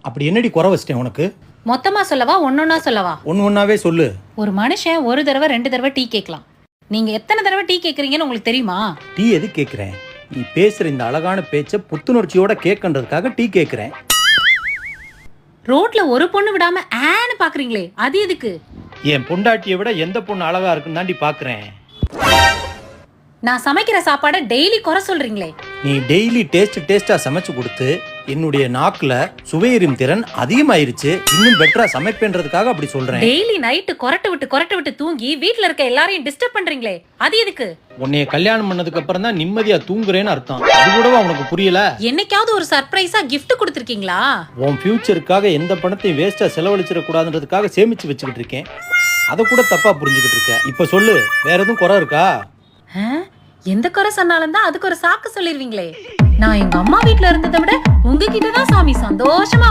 அப்படி என்னடி குறை வச்சிட்டேன் உனக்கு? மொத்தமா சொல்லவா ஒன்னொன்னா சொல்லவா? ஒன்னாவே சொல்லு. ஒரு மனுஷன் ஒரு தடவை 2 தடவை டீ கேட்கலாம். நீங்க எத்தனை தடவை டீ கேக்குறீங்கன்னு உங்களுக்கு தெரியுமா? டீ எது கேக்குறேன்? நீ பேசுற இந்த அழகான பேச்ச புத்துணர்ச்சியோட கேட்கன்றதுக்காக டீ கேக்குறேன். ரோட்ல ஒரு பொண்ணு விடாம ஆன்னு பாக்குறீங்களே, அது எதுக்கு? என் பொண்டாட்டியை விட எந்த பொண்ணு அழகா இருக்குன்னு தாண்டி பாக்குறேன். நான் சமைக்கிற சாப்பாட டெய்லி குறை சொல்றீங்களே. நீ டெய்லி டேஸ்டா சமைச்சு கொடுத்து என்னுடைய நாக்குல சுவையறியும் திறன் அதிகமாயிருச்சு. இன்னும் பெட்டரா சமைப்பேன்றதுக்காக அப்படி சொல்றேன். டெய்லி நைட்டு கொரட்டு விட்டு தூங்கி வீட்ல இருக்க எல்லாரையும் டிஸ்டர்ப் பண்றீங்களே, அது எதுக்கு? உன்னைய கல்யாணம் பண்ணதுக்கு அப்புறம் தான் நிம்மதியா தூங்குறேன்னு அர்த்தம். அது கூடவா உனக்கு புரியல? என்னைக்காவது ஒரு சர்ப்ரைஸா gift கொடுத்திருக்கீங்களா? உன் ஃபியூச்சருக்காக எந்த பணத்தையும் வேஸ்டா செலவழிச்சிட கூடாதுன்றதுக்காக சேமிச்சு வச்சுக்கிட்டு இருக்கேன். அதை கூட தப்பா புரிஞ்சுக்கிட்டு இருக்க. இப்ப சொல்லு, வேற எதுவும் குறை இருக்கா? எந்த குறை சொன்னாலும் தான் அதுக்கு ஒரு சாக்கு சொல்லிருவீங்களே. நான் எங்க அம்மா வீட்ல இருந்ததை விட உங்ககிட்ட தான் சாமி சந்தோஷமா